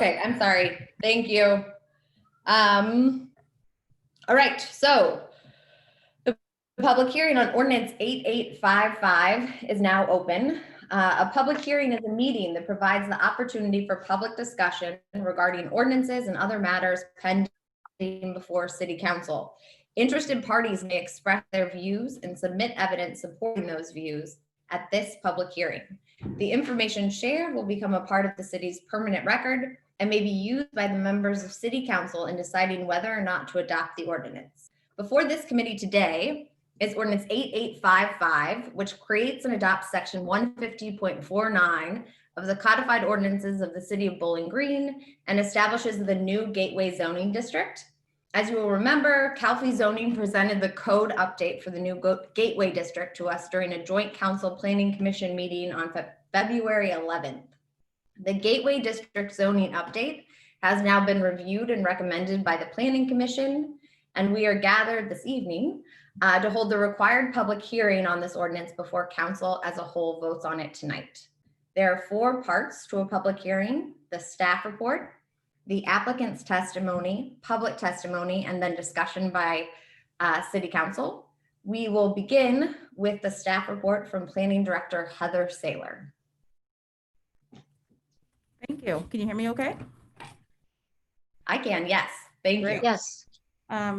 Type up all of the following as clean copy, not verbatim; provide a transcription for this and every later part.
Okay, I'm sorry. Thank you. All right, so the public hearing on ordinance 8855 is now open. A public hearing is a meeting that provides the opportunity for public discussion regarding ordinances and other matters pending before City Council. Interested parties may express their views and submit evidence supporting those views at this public hearing. The information shared will become a part of the city's permanent record and may be used by the members of City Council in deciding whether or not to adopt the ordinance. Before this committee today is ordinance 8855, which creates and adopts section 150.49 of the codified ordinances of the city of Bowling Green and establishes the new Gateway zoning district. As you will remember, Calfee Zoning presented the code update for the new Gateway district to us during a joint council planning commission meeting on February 11th. The Gateway district zoning update has now been reviewed and recommended by the planning commission, and we are gathered this evening to hold the required public hearing on this ordinance before council as a whole votes on it tonight. There are 4 parts to a public hearing: the staff report, the applicant's testimony, public testimony, and then discussion by City Council. We will begin with the staff report from Planning Director Heather Saylor. Thank you. Can you hear me okay? I can, yes. Thank you. Yes.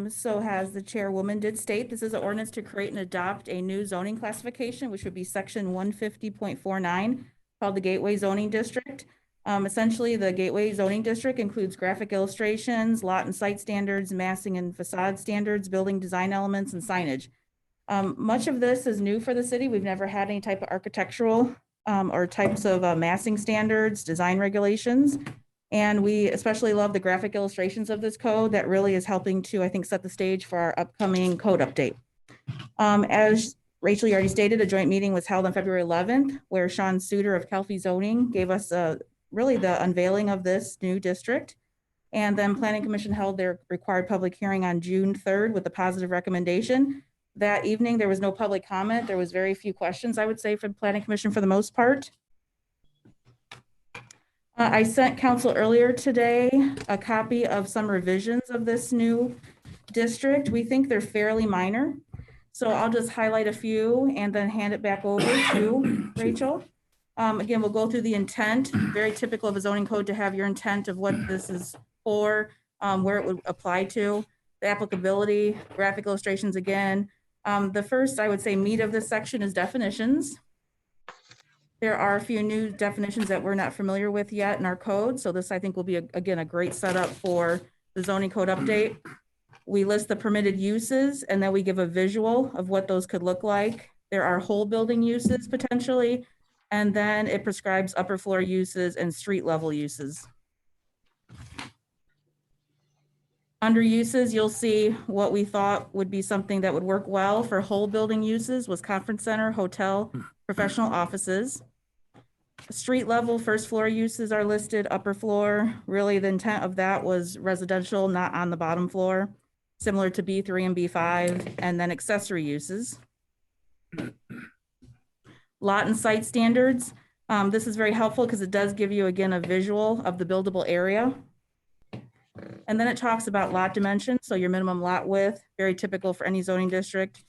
So as the chairwoman did state, this is an ordinance to create and adopt a new zoning classification, which would be section 150.49 called the Gateway Zoning District. Essentially, the Gateway Zoning District includes graphic illustrations, lot and site standards, massing and facade standards, building design elements, and signage. Much of this is new for the city. We've never had any type of architectural or types of massing standards, design regulations. And we especially love the graphic illustrations of this code that really is helping to, I think, set the stage for our upcoming code update. As Rachel, you already stated, a joint meeting was held on February 11th, where Sean Suter of Calfee Zoning gave us really the unveiling of this new district. And then Planning Commission held their required public hearing on June 3rd with a positive recommendation. That evening, there was no public comment. There was very few questions, I would say, for the Planning Commission for the most part. I sent council earlier today a copy of some revisions of this new district. We think they're fairly minor. So I'll just highlight a few and then hand it back over to Rachel. Again, we'll go through the intent, very typical of a zoning code to have your intent of what this is for, where it would apply to, the applicability, graphic illustrations again. The first, I would say, meat of this section is definitions. There are a few new definitions that we're not familiar with yet in our code. So this, I think, will be, again, a great setup for the zoning code update. We list the permitted uses, and then we give a visual of what those could look like. There are whole building uses potentially, and then it prescribes upper floor uses and street level uses. Under uses, you'll see what we thought would be something that would work well for whole building uses was conference center, hotel, professional offices. Street level first floor uses are listed, upper floor. Really the intent of that was residential, not on the bottom floor, similar to B3 and B5, and then accessory uses. Lot and site standards. This is very helpful because it does give you, again, a visual of the buildable area. And then it talks about lot dimensions, so your minimum lot width, very typical for any zoning district.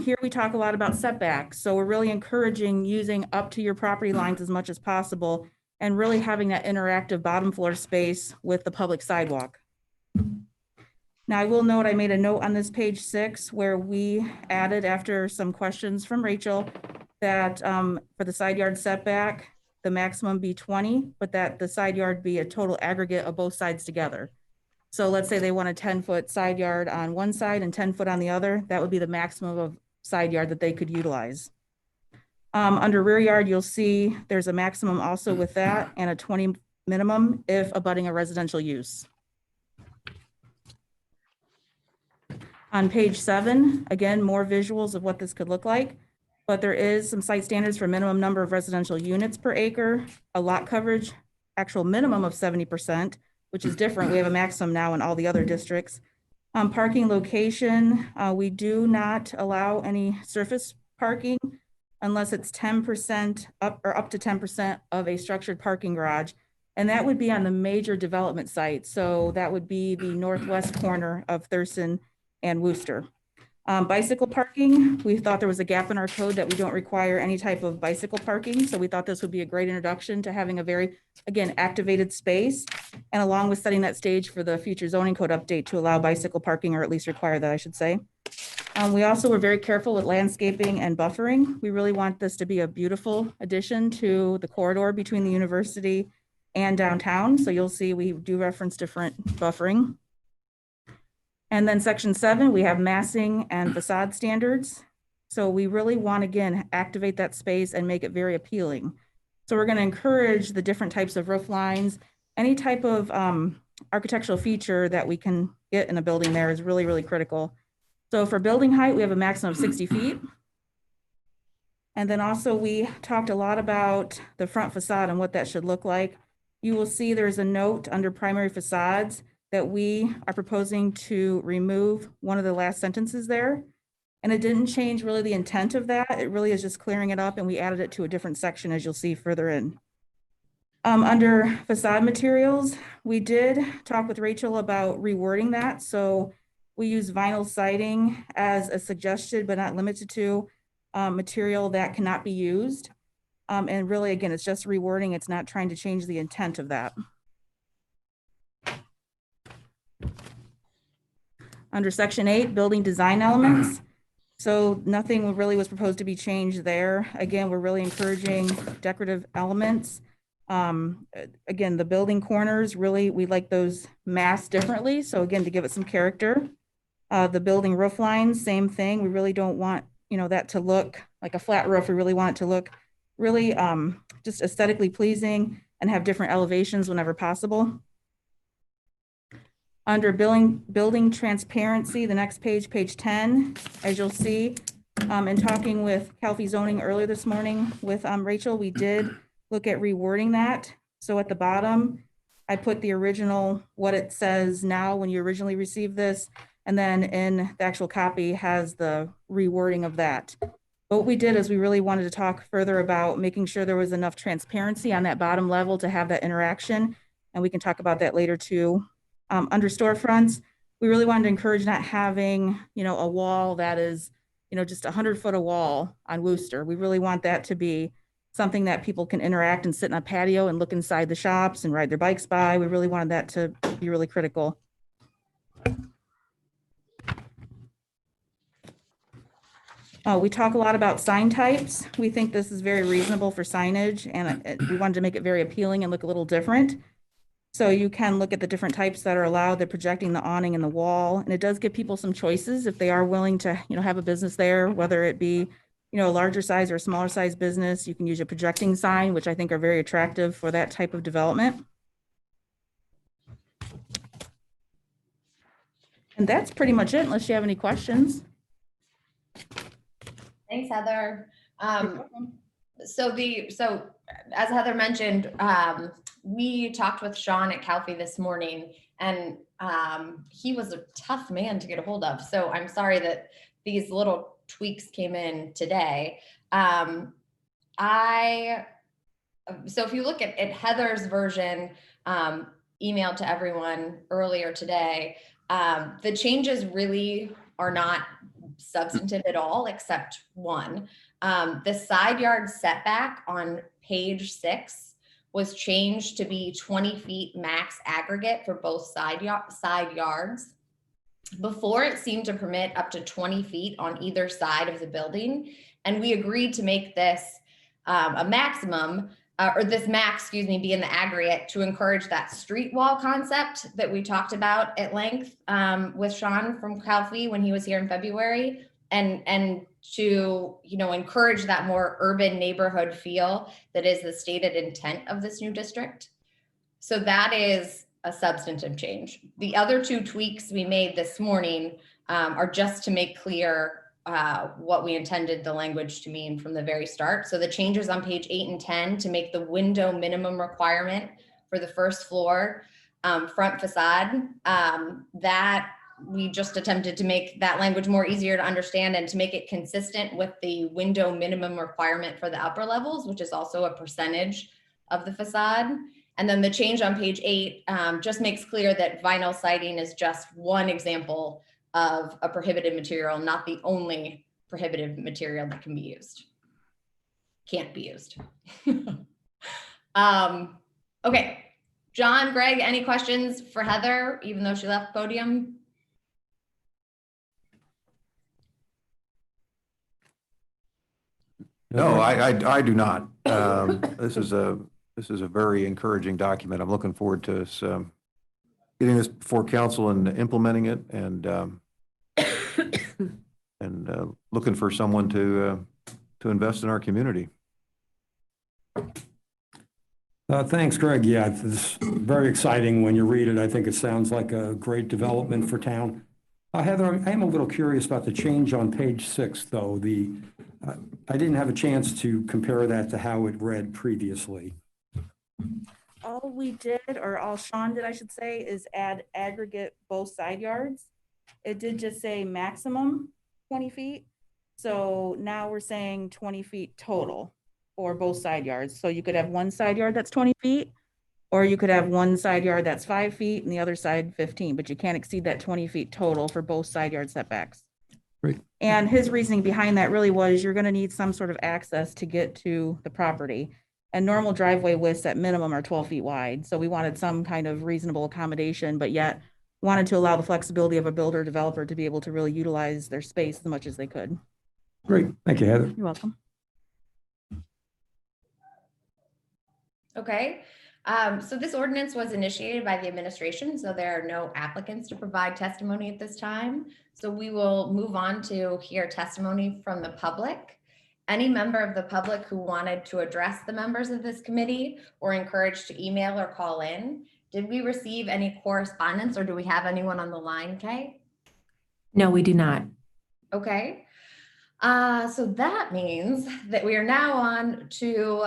Here we talk a lot about setbacks, so we're really encouraging using up to your property lines as much as possible and really having that interactive bottom floor space with the public sidewalk. Now I will note I made a note on this page 6 where we added, after some questions from Rachel, that for the side yard setback, the maximum be 20, but that the side yard be a total aggregate of both sides together. So let's say they want a 10-foot side yard on one side and 10 foot on the other. That would be the maximum of side yard that they could utilize. Under rear yard, you'll see there's a maximum also with that and a 20 minimum if abutting a residential use. On page 7, again, more visuals of what this could look like, but there is some site standards for minimum number of residential units per acre, a lot coverage, actual minimum of 70%, which is different. We have a maximum now in all the other districts. Parking location, we do not allow any surface parking unless it's 10% up or up to 10% of a structured parking garage. And that would be on the major development site. So that would be the northwest corner of Thurston and Worcester. Bicycle parking, we thought there was a gap in our code that we don't require any type of bicycle parking. So we thought this would be a great introduction to having a very, again, activated space. And along with setting that stage for the future zoning code update to allow bicycle parking, or at least require that, I should say. We also were very careful with landscaping and buffering. We really want this to be a beautiful addition to the corridor between the university and downtown. So you'll see we do reference different buffering. And then section 7, we have massing and facade standards. So we really want, again, activate that space and make it very appealing. So we're going to encourage the different types of roof lines. Any type of architectural feature that we can get in a building there is really, really critical. So for building height, we have a maximum of 60 feet. And then also we talked a lot about the front facade and what that should look like. You will see there's a note under primary facades that we are proposing to remove one of the last sentences there. And it didn't change really the intent of that. It really is just clearing it up, and we added it to a different section, as you'll see further in. Under facade materials, we did talk with Rachel about rewording that. So we use vinyl siding as a suggested, but not limited to, material that cannot be used. And really, again, it's just rewording. It's not trying to change the intent of that. Under section 8, building design elements. So nothing really was proposed to be changed there. Again, we're really encouraging decorative elements. Again, the building corners, really, we like those masked differently. So again, to give it some character. The building roof lines, same thing. We really don't want, that to look like a flat roof. We really want it to look really just aesthetically pleasing and have different elevations whenever possible. Under building transparency, the next page, page 10, as you'll see, in talking with Calfee Zoning earlier this morning with Rachel, we did look at rewording that. So at the bottom, I put the original, what it says now when you originally received this, and then in the actual copy has the rewording of that. But what we did is we really wanted to talk further about making sure there was enough transparency on that bottom level to have that interaction. And we can talk about that later too. Under storefronts, we really wanted to encourage not having, a wall that is, just 100-foot a wall on Worcester. We really want that to be something that people can interact and sit in a patio and look inside the shops and ride their bikes by. We really wanted that to be really critical. We talk a lot about sign types. We think this is very reasonable for signage, and we wanted to make it very appealing and look a little different. So you can look at the different types that are allowed. They're projecting the awning and the wall, and it does give people some choices if they are willing to, have a business there, whether it be, a larger size or a smaller size business. You can use a projecting sign, which I think are very attractive for that type of development. And that's pretty much it, unless you have any questions. Thanks, Heather. So as Heather mentioned, we talked with Sean at Calfee this morning, and he was a tough man to get a hold of. So I'm sorry that these little tweaks came in today. So if you look at Heather's version, emailed to everyone earlier today, the changes really are not substantive at all, except one. The side yard setback on page 6 was changed to be 20 feet max aggregate for both side yards. Before, it seemed to permit up to 20 feet on either side of the building. And we agreed to make this a maximum, or this max, excuse me, be in the aggregate to encourage that street wall concept that we talked about at length with Sean from Calfee when he was here in February, and to, encourage that more urban neighborhood feel that is the stated intent of this new district. So that is a substantive change. The other two tweaks we made this morning are just to make clear what we intended the language to mean from the very start. So the changes on page 8 and 10 to make the window minimum requirement for the first floor front facade, that we just attempted to make that language more easier to understand and to make it consistent with the window minimum requirement for the upper levels, which is also a percentage of the facade. And then the change on page 8 just makes clear that vinyl siding is just one example of a prohibited material, not the only prohibitive material that can be used. Can't be used. Okay, John, Greg, any questions for Heather, even though she left podium? No, I do not. This is a very encouraging document. I'm looking forward to us, getting this before council and implementing it, and looking for someone to invest in our community. Thanks, Greg. Yeah, it's very exciting when you read it. I think it sounds like a great development for town. Heather, I am a little curious about the change on page 6, though. I didn't have a chance to compare that to how it read previously. All we did, or all Sean did, I should say, is add aggregate both side yards. It did just say maximum 20 feet. So now we're saying 20 feet total for both side yards. So you could have one side yard that's 20 feet, or you could have one side yard that's 5 feet and the other side 15, but you can't exceed that 20 feet total for both side yard setbacks. Great. And his reasoning behind that really was you're going to need some sort of access to get to the property. And normal driveway widths at minimum are 12 feet wide. So we wanted some kind of reasonable accommodation, but yet wanted to allow the flexibility of a builder developer to be able to really utilize their space as much as they could. Great. Thank you, Heather. You're welcome. Okay, so this ordinance was initiated by the administration, so there are no applicants to provide testimony at this time. So we will move on to hear testimony from the public. Any member of the public who wanted to address the members of this committee or encouraged to email or call in. Did we receive any correspondence, or do we have anyone on the line, Kay? No, we do not. Okay. So that means that we are now on to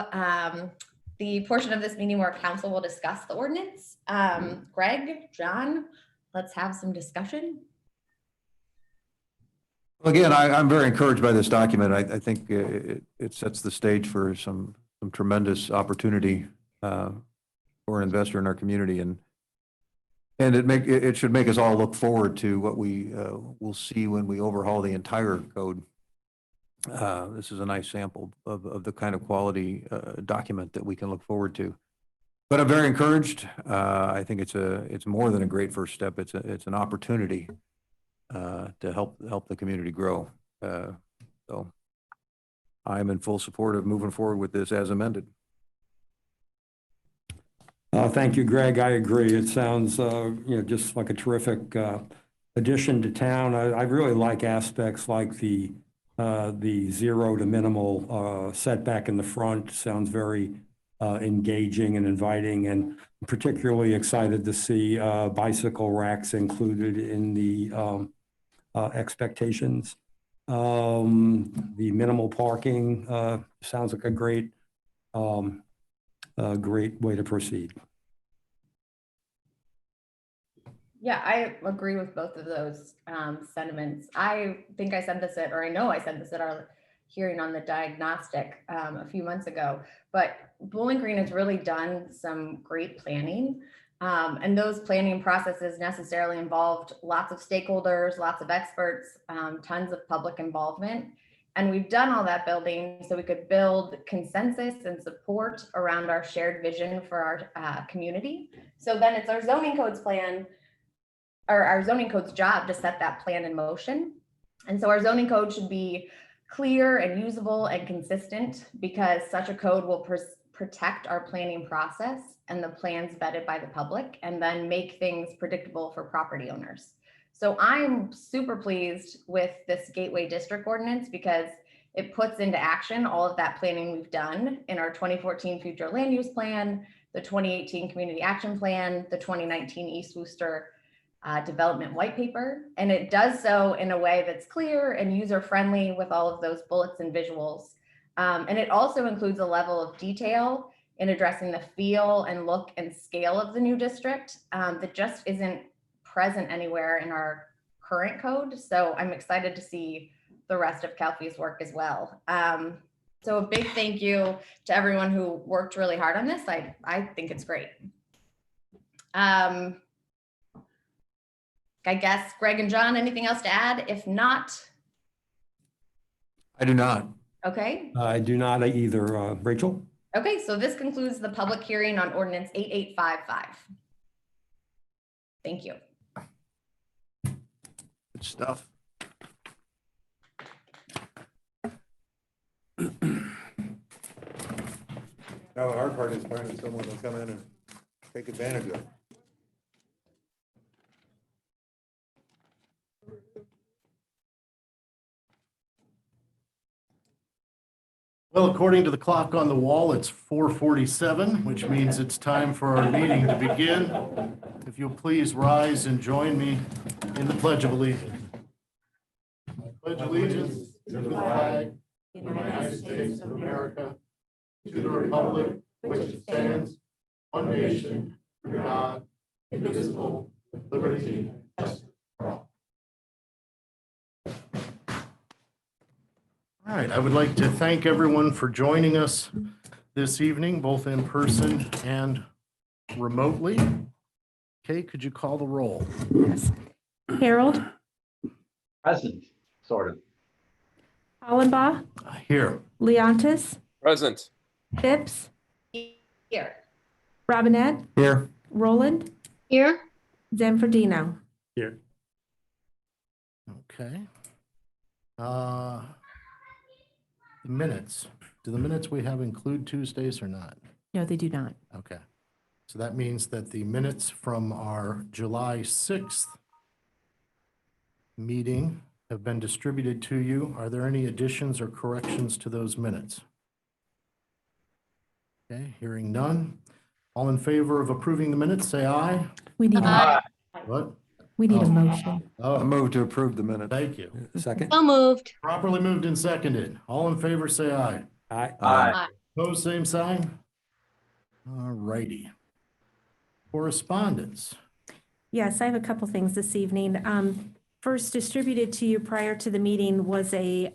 the portion of this meeting where council will discuss the ordinance. Greg, John, let's have some discussion. Again, I'm very encouraged by this document. I think it sets the stage for some tremendous opportunity for an investor in our community, and it should make us all look forward to what we will see when we overhaul the entire code. This is a nice sample of the kind of quality document that we can look forward to. But I'm very encouraged. I think it's more than a great first step. It's an opportunity to help the community grow. So I'm in full support of moving forward with this as amended. Thank you, Greg. I agree. It sounds just like a terrific addition to town. I really like aspects like the 0 to minimal setback in the front. Sounds very engaging and inviting, and particularly excited to see bicycle racks included in the expectations. The minimal parking sounds like a great way to proceed. Yeah, I agree with both of those sentiments. I think I said this or I know I said this at our hearing on the diagnostic a few months ago, but Bowling Green has really done some great planning. And those planning processes necessarily involved lots of stakeholders, lots of experts, tons of public involvement. And we've done all that building so we could build consensus and support around our shared vision for our community. So then it's our zoning codes plan, or our zoning code's job to set that plan in motion. And so our zoning code should be clear and usable and consistent, because such a code will protect our planning process and the plans vetted by the public, and then make things predictable for property owners. So I'm super pleased with this Gateway District ordinance because it puts into action all of that planning we've done in our 2014 future land use plan, the 2018 community action plan, the 2019 East Worcester development white paper. And it does so in a way that's clear and user-friendly with all of those bullets and visuals. And it also includes a level of detail in addressing the feel and look and scale of the new district that just isn't present anywhere in our current code. So I'm excited to see the rest of CalFee's work as well. So a big thank you to everyone who worked really hard on this. I think it's great. I guess Greg and John, anything else to add? If not, I do not. okay. I do not either. Rachel? Okay, so this concludes the public hearing on ordinance 8855. Thank you. Good stuff. Now, the hard part is finding someone to come in and take advantage of it. Well, according to the clock on the wall, it's 4:47, which means it's time for our meeting to begin. If you'll please rise and join me in the Pledge of Allegiance. I pledge allegiance to the flag of the United States of America, to the republic which stands, one nation, under God, indivisible, with liberty and justice for all. All right, I would like to thank everyone for joining us this evening, both in person and remotely. Kay, could you call the roll? Yes. Harold, Present, sort of. Hollenbaugh, Here. Leontis, Present. Phipps, Here. Robinette, Here. Roland, Here, Zanfordino. Here. Okay. The minutes. Do the minutes we have include Tuesdays or not? No, they do not. Okay. So that means that the minutes from our July 6th meeting have been distributed to you. Are there any additions or corrections to those minutes? Okay, hearing none. All in favor of approving the minutes, say aye. We need, a What? we need a motion. I Oh, move to approve the minutes. thank you. Second? so moved. Properly moved and seconded. All in favor, say aye. Aye. Aye. Opposed, same sign. All righty. Correspondence. Yes, I have a couple things this evening. First, distributed to you prior to the meeting was the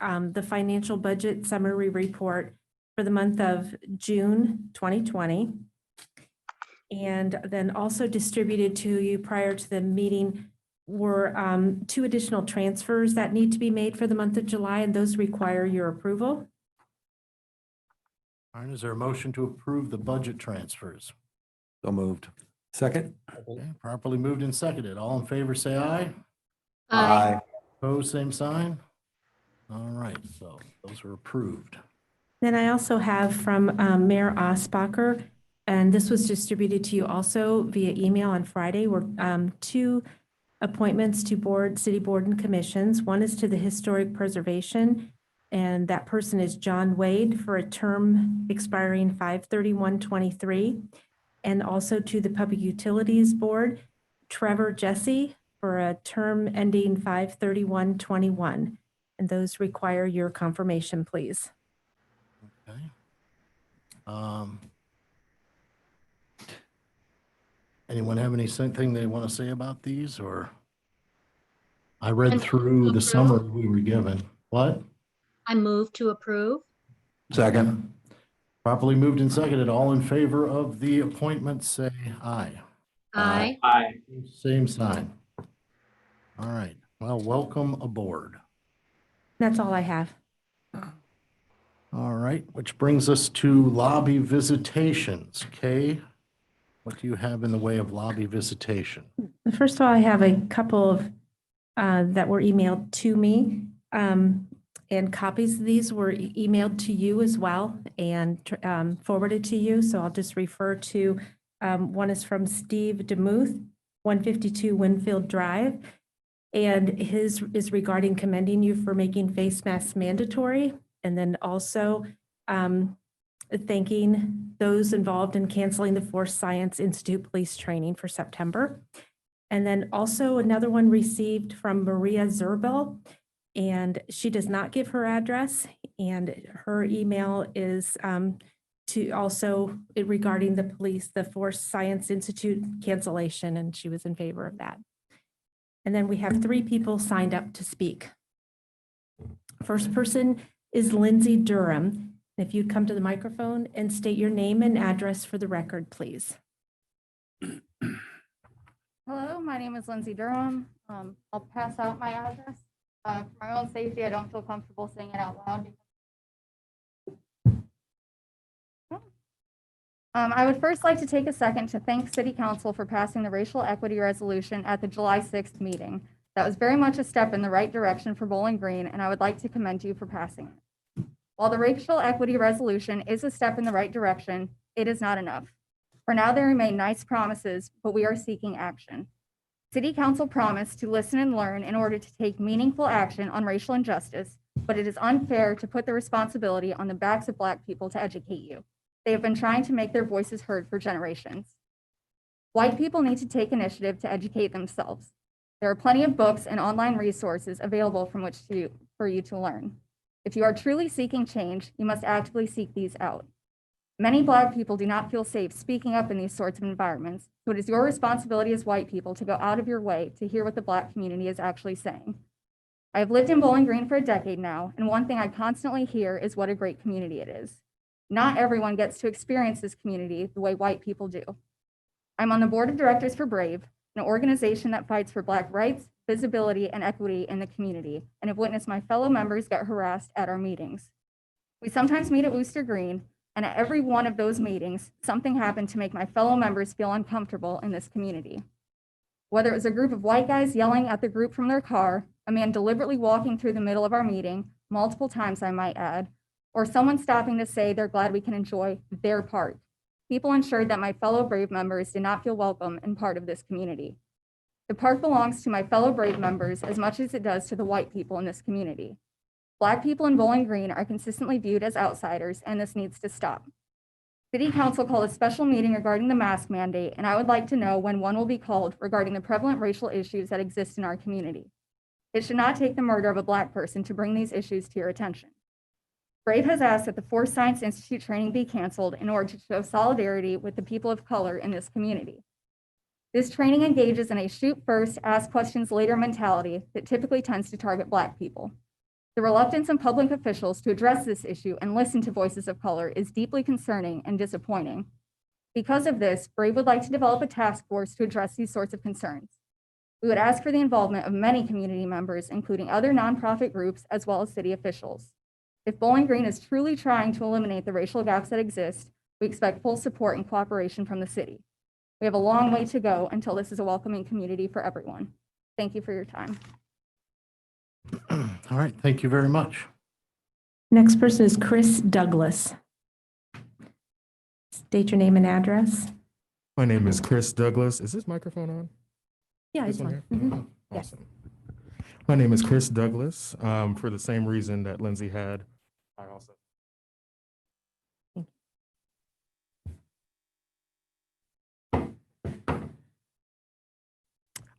financial budget summary report for the month of June 2020. And then also distributed to you prior to the meeting were 2 additional transfers that need to be made for the month of July, and those require your approval. All right, is there a motion to approve the budget transfers? So moved. Second? Okay, properly moved and seconded. All in favor, say aye. Opposed, same sign. All right, so those are approved. Then I also have from Mayor Osbacher, and this was distributed to you also via email on Friday, were 2 appointments to city board and commissions. One is to the Historic Preservation, and that person is John Wade for a term expiring 5/31/23. And also to the Public Utilities Board, Trevor Jesse for a term ending 5/31/21. And those require your confirmation, please. Okay. Anyone have anything they want to say about these, or? I read And through the approve. summary we were given. What? I move to approve. Second. Properly moved and seconded. All in favor of the appointment, say aye. Aye. Aye. Same sign. All right. Well, welcome aboard. That's all I have. All right, which brings us to lobby visitations. Kay, what do you have in the way of lobby visitation? First of all, I have a couple of that were emailed to me. And copies of these were emailed to you as well and forwarded to you. So I'll just refer to, one is from Steve DeMuth, 152 Winfield Drive. And his is regarding commending you for making face masks mandatory. And then also thanking those involved in canceling the Force Science Institute police training for September. And then also another one received from Maria Zerbel, and she does not give her address, and her email is to also regarding the Force Science Institute cancellation, and she was in favor of that. And then we have 3 people signed up to speak. First person is Lindsay Durham, If you'd come to the microphone and state your name and address for the record, please. Hello, my name is Lindsay Durham. I'll pass out my address. For my own safety, I don't feel comfortable saying it out loud. I would first like to take a second to thank City Council for passing the racial equity resolution at the July 6th meeting. That was very much a step in the right direction for Bowling Green, and I would like to commend you for passing it. While the racial equity resolution is a step in the right direction, it is not enough. For now, there remain nice promises, but we are seeking action. City Council promised to listen and learn in order to take meaningful action on racial injustice, but it is unfair to put the responsibility on the backs of Black people to educate you. They have been trying to make their voices heard for generations. White people need to take initiative to educate themselves. There are plenty of books and online resources available from which for you to learn. If you are truly seeking change, you must actively seek these out. Many Black people do not feel safe speaking up in these sorts of environments, so it is your responsibility as white people to go out of your way to hear what the Black community is actually saying. I have lived in Bowling Green for a decade now, and one thing I constantly hear is what a great community it is. Not everyone gets to experience this community the way white people do. I'm on the board of directors for Brave, an organization that fights for Black rights, visibility, and equity in the community, and have witnessed my fellow members get harassed at our meetings. We sometimes meet at Wooster Green, and at every one of those meetings, something happened to make my fellow members feel uncomfortable in this community. Whether it was a group of white guys yelling at the group from their car, a man deliberately walking through the middle of our meeting, multiple times I might add, or someone stopping to say they're glad we can enjoy their park. People ensured that my fellow Brave members did not feel welcome and part of this community. The park belongs to my fellow Brave members as much as it does to the white people in this community. Black people in Bowling Green are consistently viewed as outsiders, and this needs to stop. City Council called a special meeting regarding the mask mandate, and I would like to know when one will be called regarding the prevalent racial issues that exist in our community. It should not take the murder of a Black person to bring these issues to your attention. Brave has asked that the Force Science Institute training be canceled in order to show solidarity with the people of color in this community. This training engages in a shoot first, ask questions later mentality that typically tends to target Black people. The reluctance of public officials to address this issue and listen to voices of color is deeply concerning and disappointing. Because of this, Brave would like to develop a task force to address these sorts of concerns. We would ask for the involvement of many community members, including other nonprofit groups, as well as city officials. If Bowling Green is truly trying to eliminate the racial gaps that exist, we expect full support and cooperation from the city. We have a long way to go until this is a welcoming community for everyone. Thank you for your time. All right, thank you very much. Next person is Chris Douglas. State your name and address. My name is Chris Douglas. Is this microphone on? Yeah, This it's one on. here? Mhm. Oh, awesome. My name is Chris Douglas. For the same reason that Lindsay had, I also.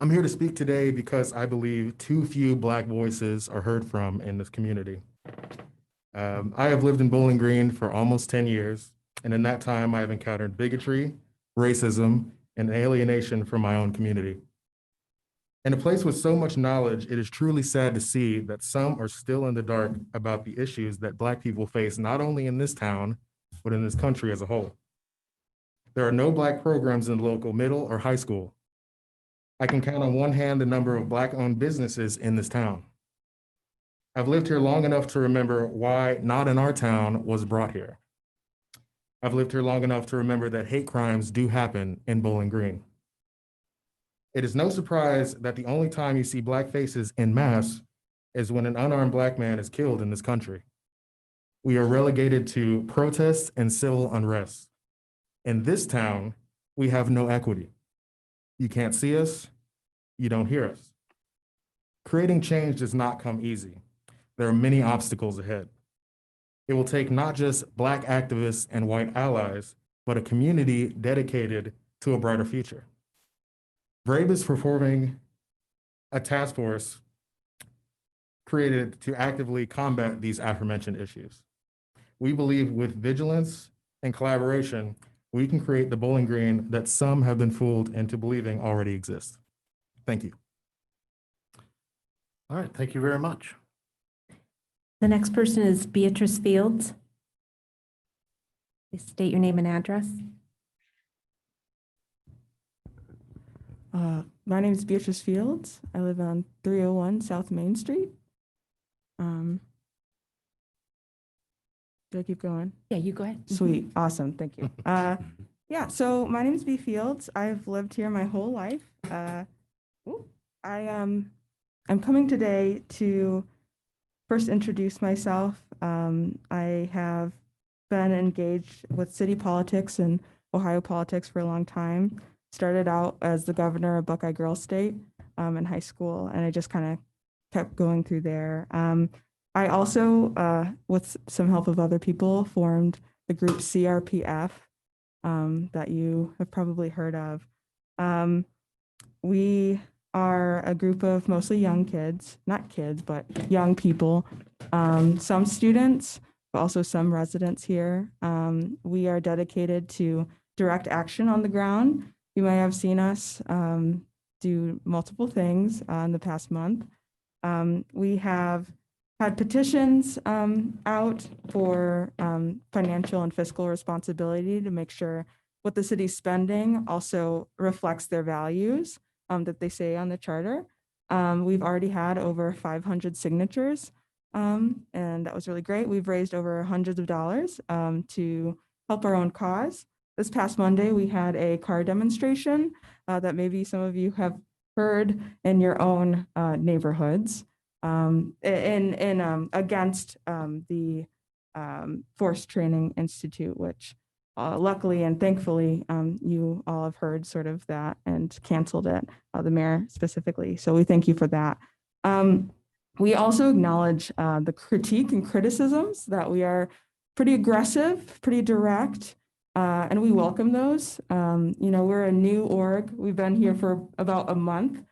I'm here to speak today because I believe too few Black voices are heard from in this community. I have lived in Bowling Green for almost 10 years, and in that time, I have encountered bigotry, racism, and alienation from my own community. In a place with so much knowledge, it is truly sad to see that some are still in the dark about the issues that Black people face, not only in this town, but in this country as a whole. There are no Black programs in the local middle or high school. I can count on one hand the number of Black-owned businesses in this town. I've lived here long enough to remember why Not in Our Town was brought here. I've lived here long enough to remember that hate crimes do happen in Bowling Green. It is no surprise that the only time you see Black faces en masse is when an unarmed Black man is killed in this country. We are relegated to protests and civil unrest. In this town, we have no equity. You can't see us, you don't hear us. Creating change does not come easy. There are many obstacles ahead. It will take not just Black activists and white allies, but a community dedicated to a brighter future. Brave is performing a task force created to actively combat these aforementioned issues. We believe with vigilance and collaboration, we can create the Bowling Green that some have been fooled into believing already exists. Thank you. All right, thank you very much. The next person is Beatrice Fields. Please state your name and address. My name is Beatrice Fields. I live on 301 South Main Street. Do I keep going? Yeah, you go ahead. Sweet, awesome, thank you. Yeah, so my name is B Fields. I've lived here my whole life. I'm coming today to first introduce myself. I have been engaged with city politics and Ohio politics for a long time. Started out as the governor of Buckeye Girls State in high school, and I just kind of kept going through there. I also, with some help of other people, formed the group CRPF that you have probably heard of. We are a group of mostly young kids, not kids, but young people, some students, but also some residents here. We are dedicated to direct action on the ground. You may have seen us do multiple things in the past month. We have had petitions out for financial and fiscal responsibility to make sure what the city's spending also reflects their values that they say on the charter. We've already had over 500 signatures, and that was really great. We've raised over hundreds of dollars to help our own cause. This past Monday, we had a car demonstration that maybe some of you have heard in your own neighborhoods. Against the Force Training Institute, which luckily and thankfully you all have heard sort of that and canceled it, the mayor specifically. So we thank you for that. We also acknowledge the critique and criticisms that we are pretty aggressive, pretty direct, and we welcome those. We're a new org. We've been here for about a month.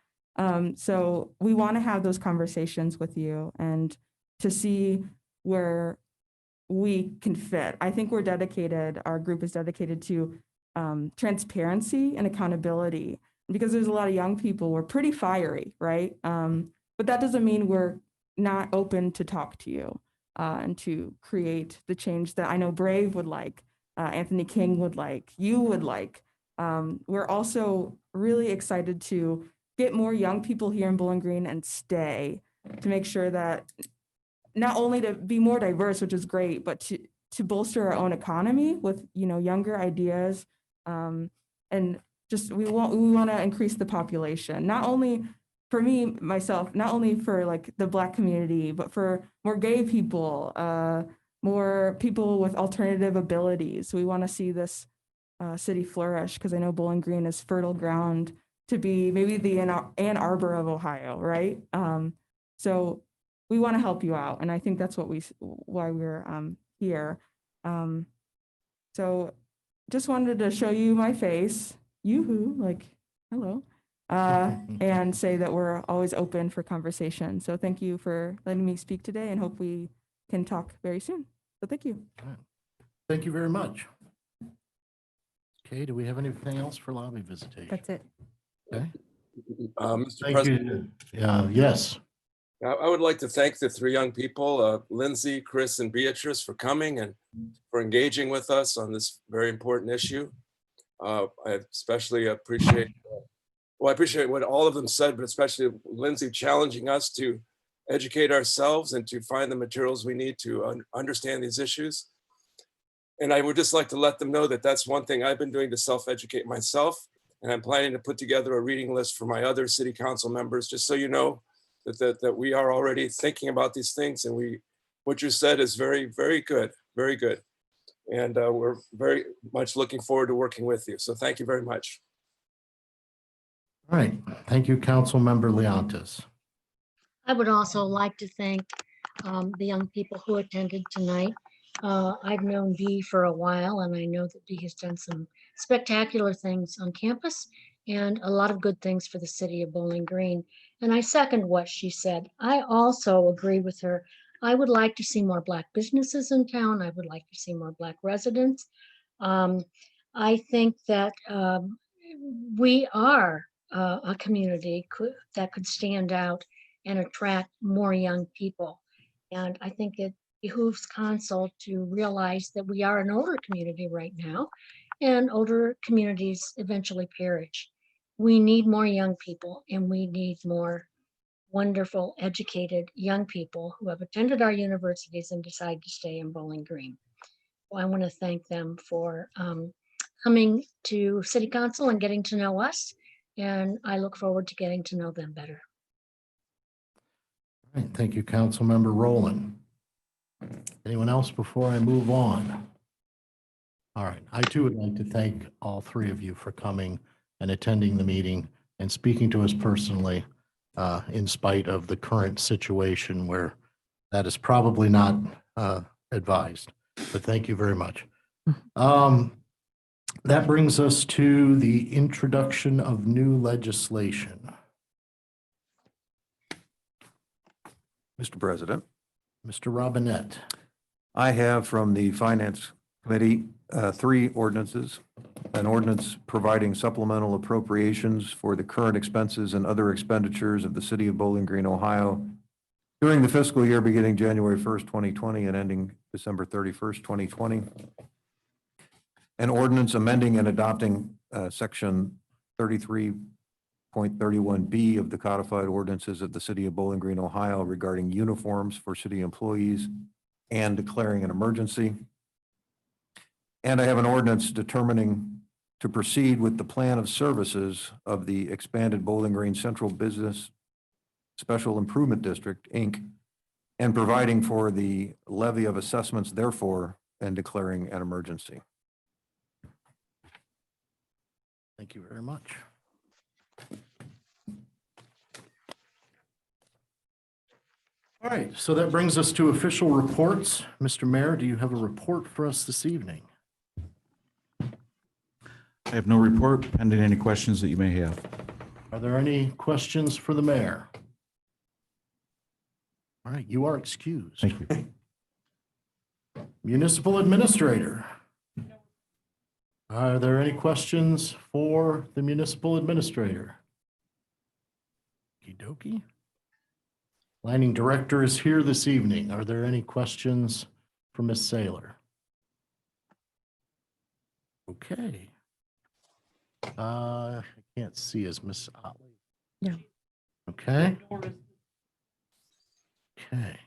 So we want to have those conversations with you and to see where we can fit. I think we're dedicated, our group is dedicated to transparency and accountability. Because there's a lot of young people, we're pretty fiery, right? But that doesn't mean we're not open to talk to you and to create the change that I know Brave would like, Anthony King would like, you would like. We're also really excited to get more young people here in Bowling Green and stay, to make sure that not only to be more diverse, which is great, but to bolster our own economy with younger ideas, and just we want to increase the population, not only for me myself, not only for like the Black community, but for more gay people, more people with alternative abilities. We want to see this city flourish, because I know Bowling Green is fertile ground to be maybe the Ann Arbor of Ohio, right? So we want to help you out, and I think that's why we're here. So just wanted to show you my face, yoo-hoo, like hello, and say that we're always open for conversation. So thank you for letting me speak today, and hope we can talk very soon. So thank you. Thank you very much. Okay, do we have anything else for lobby visitation? That's it. Okay. Mr. Thank President, you. Yes. I would like to thank the three young people, Lindsay, Chris, and Beatrice, for coming and for engaging with us on this very important issue. I especially appreciate, I appreciate what all of them said, but especially Lindsay challenging us to educate ourselves and to find the materials we need to understand these issues. And I would just like to let them know that that's one thing I've been doing to self-educate myself. And I'm planning to put together a reading list for my other city council members, just so you know that we are already thinking about these things. And what you said is very, very good, very good. And we're very much looking forward to working with you. So thank you very much. All right. Thank you, Councilmember Leontis. I would also like to thank the young people who attended tonight. I've known Bea for a while, and I know that Bea has done some spectacular things on campus and a lot of good things for the city of Bowling Green. And I second what she said. I also agree with her. I would like to see more Black businesses in town. I would like to see more Black residents. I think that we are a community that could stand out and attract more young people. And I think behooves council to realize that we are an older community right now, and older communities eventually perish. We need more young people, and we need more wonderful, educated young people who have attended our universities and decide to stay in Bowling Green. Well, I want to thank them for coming to City Council and getting to know us, and I look forward to getting to know them better. All right, thank you, Councilmember Rowland. Anyone else before I move on? All right, I too would like to thank all three of you for coming and attending the meeting and speaking to us personally, in spite of the current situation where that is probably not advised. But thank you very much. That brings us to the introduction of new legislation. Mr. President, Mr. Robinette. I have from the Finance Committee 3 ordinances. An ordinance providing supplemental appropriations for the current expenses and other expenditures of the city of Bowling Green, Ohio during the fiscal year beginning January 1st, 2020 and ending December 31st, 2020. An ordinance amending and adopting section 33.31B of the codified ordinances of the city of Bowling Green, Ohio regarding uniforms for city employees and declaring an emergency. And I have an ordinance determining to proceed with the plan of services of the expanded Bowling Green Central Business Special Improvement District, Inc., and providing for the levy of assessments therefore and declaring an emergency. Thank you very much. All right, so that brings us to official reports. Mr. Mayor, do you have a report for us this evening? I have no report, pending any questions that you may have. Are there any questions for the mayor? All right, you are excused. Thank you. Municipal Administrator. Are there any questions for the Municipal Administrator? Okey dokey. Planning Director is here this evening. Are there any questions for Ms. Saylor? Okay. I can't see as Ms. Otley. No. Okay. Okay.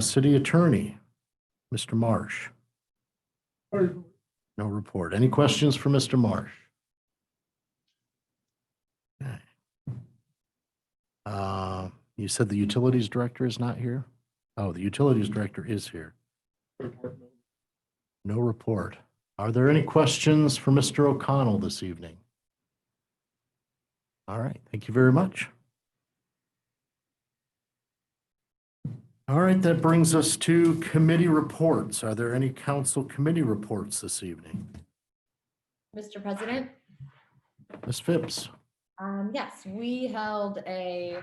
City Attorney, Mr. Marsh. No report. Any questions for Mr. Marsh? Okay. You said the Utilities Director is not here? Oh, the Utilities Director is here. No report. Are there any questions for Mr. O'Connell this evening? All right, thank you very much. All right, that brings us to committee reports. Are there any council committee reports this evening? Mr. President? Ms. Phipps? Yes, we held a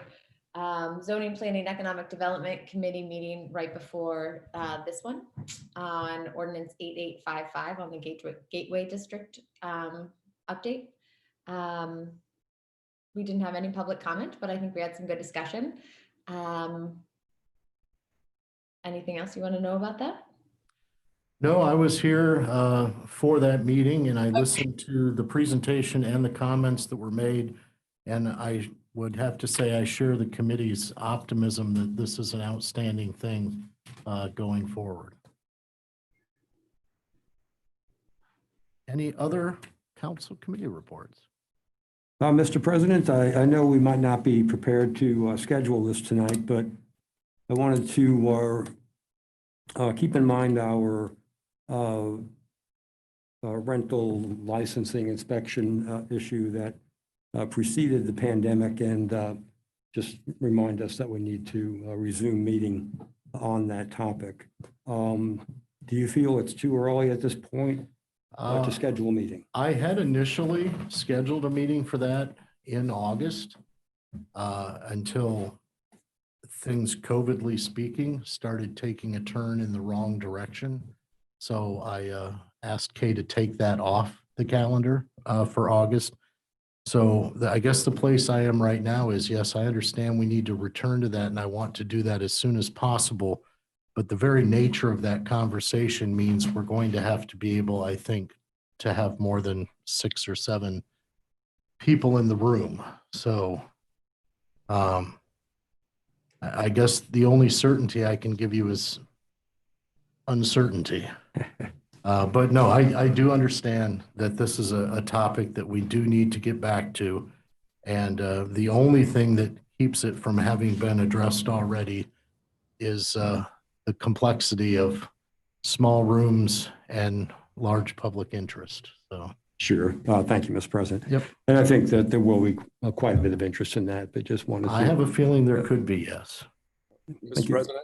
zoning planning economic development committee meeting right before this one on ordinance 8855 on the Gateway District update. We didn't have any public comment, but I think we had some good discussion. Anything else you want to know about that? No, I was here for that meeting and I listened to the presentation and the comments that were made. And I would have to say I share the committee's optimism that this is an outstanding thing going forward. Any other council committee reports? Mr. President, I know we might not be prepared to schedule this tonight, but I wanted to keep in mind our rental licensing inspection issue that preceded the pandemic and just remind us that we need to resume meeting on that topic. Do you feel it's too early at this point to schedule a meeting? I had initially scheduled a meeting for that in August until things, COVIDly speaking, started taking a turn in the wrong direction. So I asked Kay to take that off the calendar for August. So I guess the place I am right now is, yes, I understand we need to return to that and I want to do that as soon as possible. But the very nature of that conversation means we're going to have to be able, I think, to have more than 6 or 7 people in the room. So I guess the only certainty I can give you is uncertainty. But no, I do understand that this is a topic that we do need to get back to. And the only thing that keeps it from having been addressed already is the complexity of small rooms and large public interest. So. Sure. Thank you, Mr. President. Yep. And I think that there will be quite a bit of interest in that, but just wanted to. I have a feeling there could be, yes. Mr. President,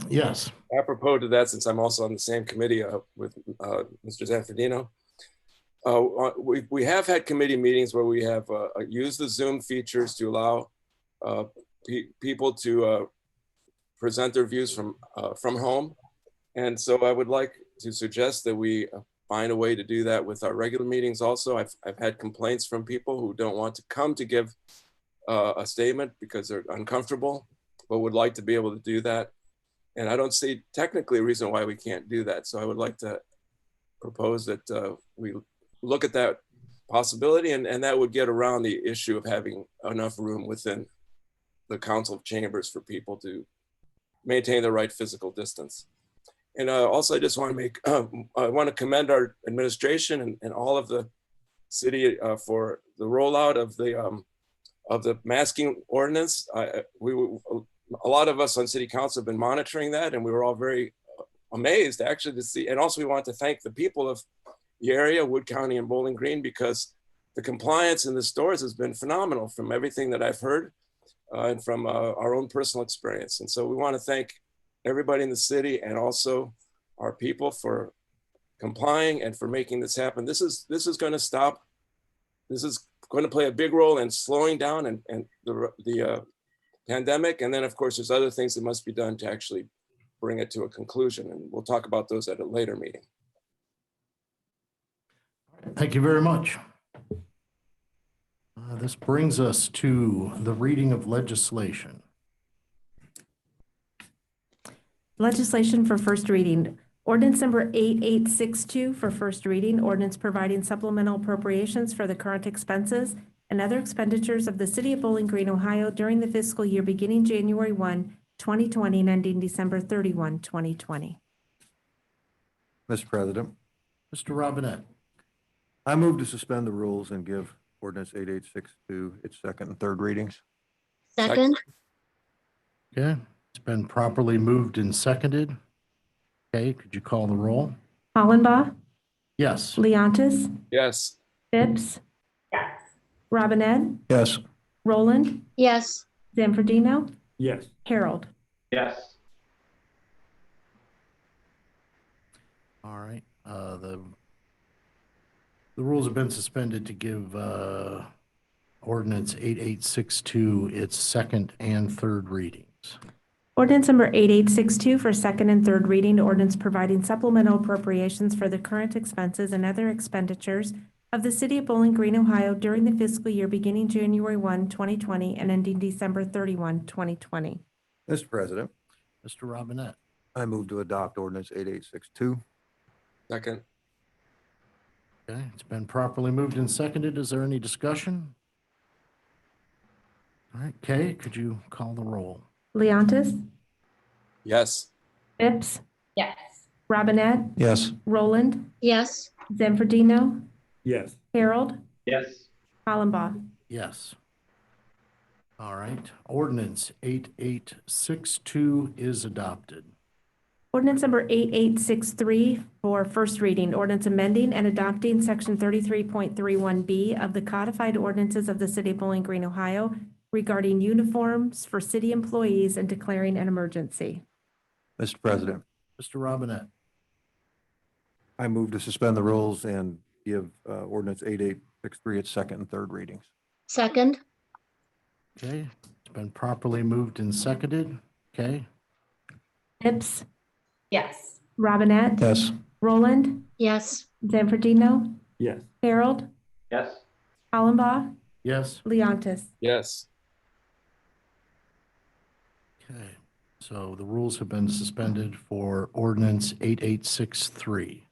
Yes. apropos to that, since I'm also on the same committee with Mr. Zanfordino, we have had committee meetings where we have used the Zoom features to allow people to present their views from home. And so I would like to suggest that we find a way to do that with our regular meetings also. I've had complaints from people who don't want to come to give a statement because they're uncomfortable, but would like to be able to do that. And I don't see technically a reason why we can't do that. So I would like to propose that we look at that possibility, and that would get around the issue of having enough room within the council chambers for people to maintain the right physical distance. And also, I just want to make, I want to commend our administration and all of the city for the rollout of the masking ordinance. A lot of us on city council have been monitoring that, and we were all very amazed actually to see. And also, we want to thank the people of the area, Wood County and Bowling Green, because the compliance in the stores has been phenomenal from everything that I've heard and from our own personal experience. And so we want to thank everybody in the city and also our people for complying and for making this happen. This is going to stop. This is going to play a big role in slowing down and the pandemic. And then of course, there's other things that must be done to actually bring it to a conclusion. And we'll talk about those at a later meeting. Thank you very much. This brings us to the reading of legislation. Legislation for first reading. Ordinance number 8862 for first reading. Ordinance providing supplemental appropriations for the current expenses and other expenditures of the City of Bowling Green, Ohio during the fiscal year beginning January 1, 2020 and ending December 31, 2020. Mr. President, Mr. Robinette. I move to suspend the rules and give ordinance 8862 its second and third readings. Second, Okay, it's been properly moved and seconded. Okay, could you call the roll? Hollenbaugh, Yes. Leontis, Yes. Phipps. Yes. Robinette, Yes. Roland, yes. Zanfordino, Yes. Harold. Yes. All right, the rules have been suspended to give ordinance 8862 its second and third readings. Ordinance number 8862 for second and third reading. Ordinance providing supplemental appropriations for the current expenses and other expenditures of the City of Bowling Green, Ohio during the fiscal year beginning January 1, 2020 and ending December 31, 2020. Mr. President, Mr. Robinette. I move to adopt ordinance 8862. Second. Okay, it's been properly moved and seconded. Is there any discussion? All right, Kay, could you call the roll? Leontis, Yes. Phipps, Yes. Robinette, Yes. Roland, Yes. Zanfordino, Yes. Harold, Yes. Hollenbaugh. Yes. All right, ordinance 8862 is adopted. Ordinance number 8863 for first reading. Ordinance amending and adopting section 33.31B of the codified ordinances of the City of Bowling Green, Ohio regarding uniforms for city employees and declaring an emergency. Mr. President, Mr. Robinette. I move to suspend the rules and give ordinance 8863 its second and third readings. Second, Okay, it's been properly moved and seconded. Okay, Phipps, Yes. Robinette, Yes. Roland, yes. Zanfordino, Yes. Harold, Yes. Hollenbaugh, Yes? Leontis. Yes. Okay, so the rules have been suspended for ordinance 8863.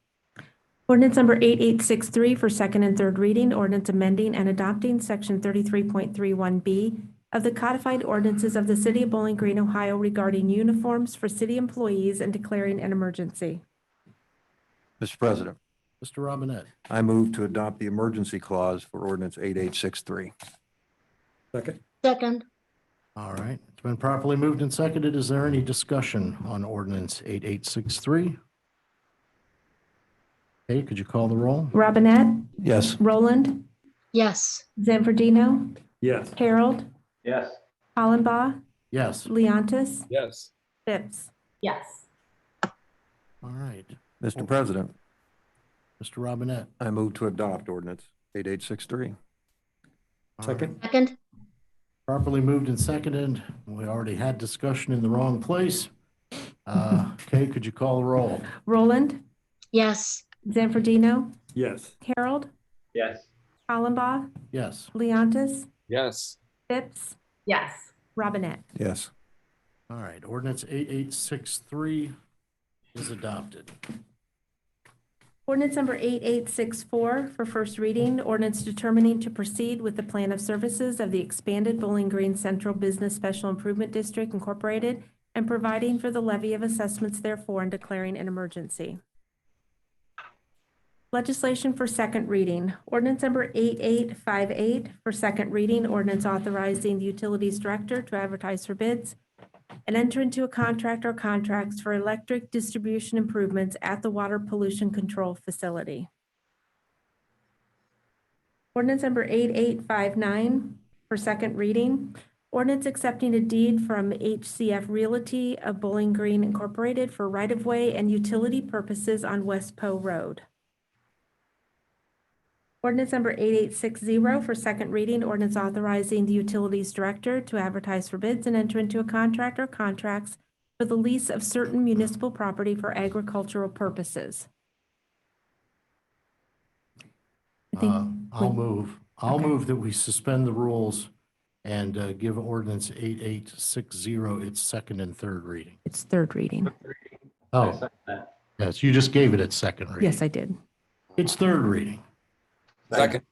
Ordinance number 8863 for second and third reading, ordinance amending and adopting section 33.31B of the codified ordinances of the city of Bowling Green, Ohio regarding uniforms for city employees and declaring an emergency. Mr. President, Mr. Robinette, I move to adopt the emergency clause for ordinance 8863. Second? Second, all right, it's been properly moved and seconded. Is there any discussion on ordinance 8863? Okay, could you call the roll? Robinette, Yes. Roland, yes. Zanfordino, Yes. Harold, Yes. Hollenbaugh, Yes, Leontis, Yes. Phipps. Yes. all right. Mr. President, Mr. Robinette. I move to adopt ordinance 8863. All Second? right. Second, Properly moved and seconded. We already had discussion in the wrong place. Okay, could you call the roll? Roland, yes. Zanfordino, Yes. Harold, Yes. Hollenbaugh, Yes, Leontis, Yes. Phipps, Yes. Robinette. Yes. all right, ordinance 8863 is adopted. Ordinance number 8864 for first reading, ordinance determining to proceed with the plan of services of the expanded Bowling Green Central Business Special Improvement District Incorporated and providing for the levy of assessments therefore and declaring an emergency. Legislation for second reading, ordinance number 8858 for second reading, ordinance authorizing the utilities director to advertise for bids and enter into a contract or contracts for electric distribution improvements at the water pollution control facility. Ordinance number 8859 for second reading. Ordinance accepting a deed from HCF Realty of Bowling Green Incorporated for right-of-way and utility purposes on West Poe Road. Ordinance number 8860 for second reading, ordinance authorizing the utilities director to advertise for bids and enter into a contract or contracts for the lease of certain municipal property for agricultural purposes. I think I'll Okay. move that we suspend the rules and give ordinance 8860 its second and third reading. it's third reading. I Oh, second that. yes, you just gave it its second reading. Yes, I did. It's third reading. Second.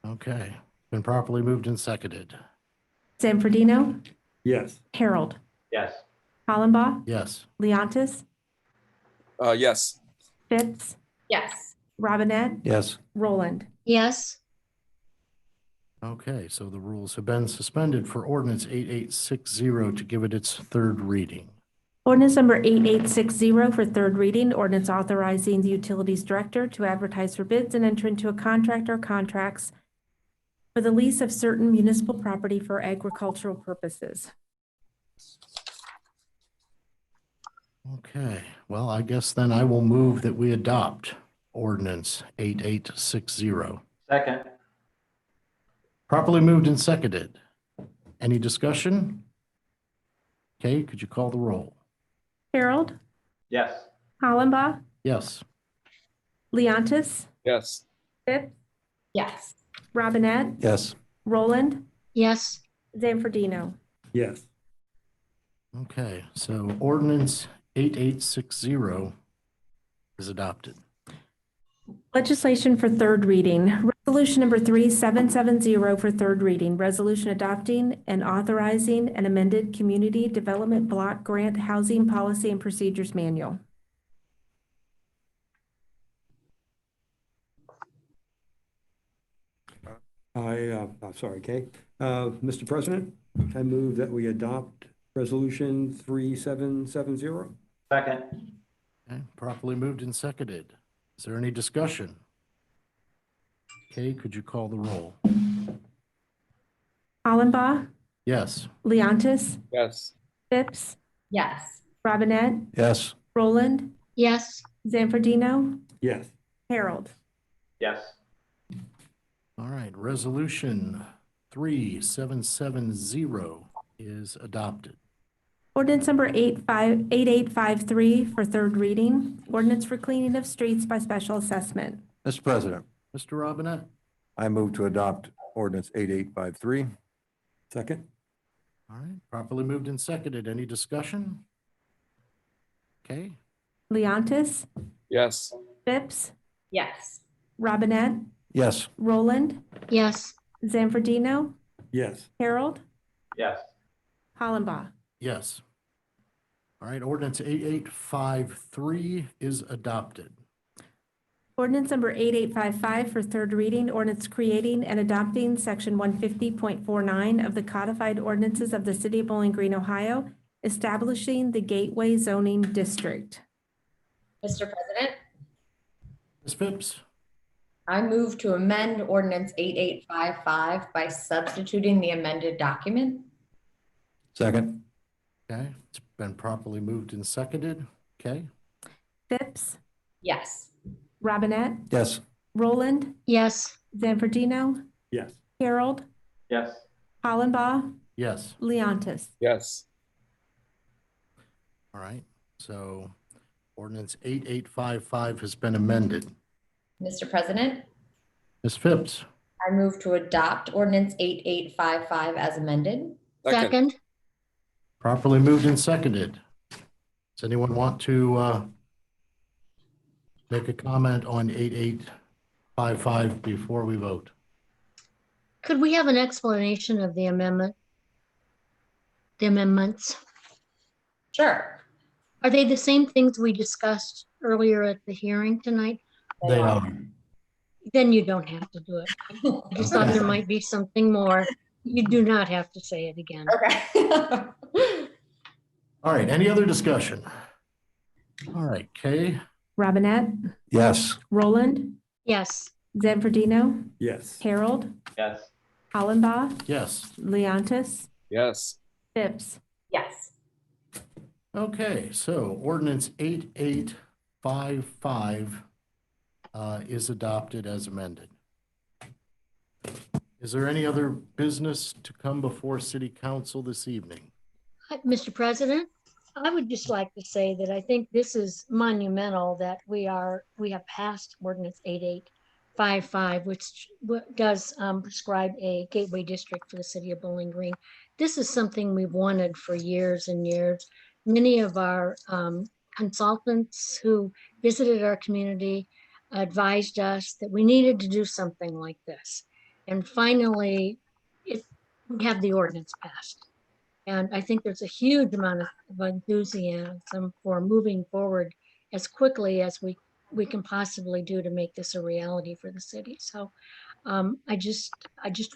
Okay, been properly moved and seconded. Zanfordino, Yes. Harold, Yes. Hollenbaugh, Yes, Leontis, Yes. Phipps, Yes. Robinette, Yes. Roland. Yes. okay, so the rules have been suspended for ordinance 8860 to give it its third reading. Ordinance number 8860 for third reading, ordinance authorizing the utilities director to advertise for bids and enter into a contract or contracts for the lease of certain municipal property for agricultural purposes. Okay, well, I guess then I will move that we adopt ordinance 8860. Second. Properly moved and seconded. Any discussion? Okay, could you call the roll? Harold, Yes. Hollenbaugh, Yes, Leontis, Yes. Phipps, Yes. Robinette, Yes. Roland, Yes. Zanfordino. Yes. okay, so ordinance 8860 is adopted. Legislation for third reading. Resolution number 3770 for third reading. Resolution adopting and authorizing an amended Community Development Block Grant Housing Policy and Procedures Manual. Sorry, Kay. Mr. President, I move that we adopt resolution 3770. Second. Okay, properly moved and seconded. Is there any discussion? Okay, could you call the roll? Hollenbaugh, Yes, Leontis, Yes. Phipps, Yes. Robinette, Yes. Roland, Yes. Zanfordino, Yes. Harold. Yes. all right, resolution 3770 is adopted. Ordinance number 8853 for third reading. Ordinance for cleaning of streets by special assessment. Mr. President, Mr. Robinette? I move to adopt ordinance 8853. Second? All right, properly moved and seconded. Any discussion? Okay, Leontis, Yes. Phipps, Yes. Robinette, Yes. Roland, yes, Zanfordino, Yes. Harold, Yes. Hollenbaugh. yes. All right, ordinance 8853 is adopted. Ordinance number 8855 for third reading, ordinance creating and adopting section 150.49 of the codified ordinances of the city of Bowling Green, Ohio, establishing the Gateway Zoning District. Mr. President, Ms. Phipps? I move to amend ordinance 8855 by substituting the amended document. Second. Okay, it's been properly moved and seconded. Okay, Phipps, Yes. Robinette, Yes. Roland, yes, Zanfordino, Yes. Harold, Yes. Hollenbaugh, yes. Leontis. Yes. All right, so ordinance 8855 has been amended. Mr. President, Ms. Phipps? I move to adopt ordinance 8855 as amended. second, Properly moved and seconded. Does anyone want to make a comment on 8855 before we vote? could we have an explanation of the amendment? The amendments, Sure. are they the same things we discussed earlier at the hearing tonight? They are. Then you don't have to do it. I just thought there might be something more. You do not have to say it again. Okay. All right, any other discussion? All right, Kay? Robinette, Yes. Roland, Yes, Zanfordino, Yes. Harold, Yes. Hollenbaugh, Yes. Leontis, Yes. Phipps. Yes. Okay, so ordinance 8855 is adopted as amended. Is there any other business to come before city council this evening? Mr. President, I would just like to say that I think this is monumental that we have passed ordinance 8855, which does prescribe a gateway district for the city of Bowling Green. This is something we've wanted for years and years. Many of our consultants who visited our community advised us that we needed to do something like this. And finally, we have the ordinance passed. And I think there's a huge amount of enthusiasm for moving forward as quickly as we can possibly do to make this a reality for the city. So I just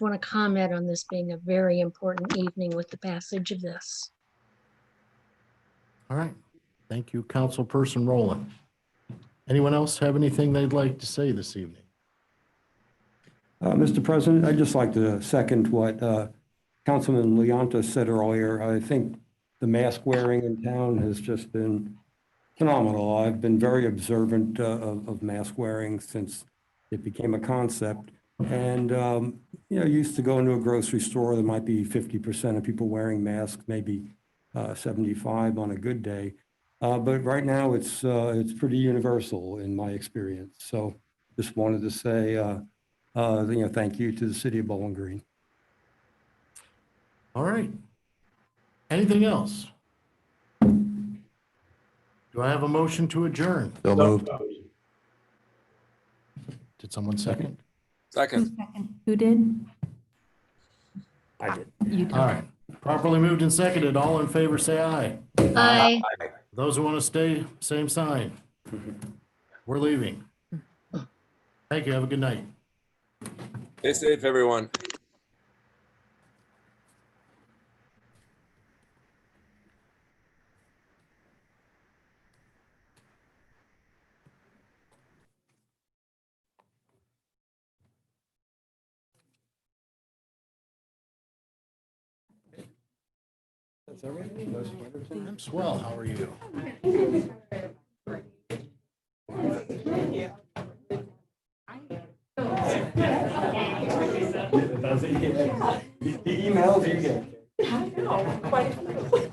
want to comment on this being a very important evening with the passage of this. All right, thank you, Councilperson Rowland. Anyone else have anything they'd like to say this evening? Mr. President, I'd just like to second what Councilman Leontis said earlier. I think the mask wearing in town has just been phenomenal. I've been very observant of mask wearing since it became a concept. And, used to go into a grocery store, there might be 50% of people wearing masks, maybe 75 on a good day. But right now it's pretty universal in my experience. So just wanted to say, thank you to the city of Bowling Green. All right. Anything else? Do I have a motion to adjourn? So moved. Did someone second? Second. Who did? I did. You did. All right. Properly moved and seconded. All in favor, say aye. Aye. Those who want to stay, same sign. We're leaving. Thank you. Have a good night. Stay safe, everyone. I'm swell. How are you? The emails you get. I know, quite.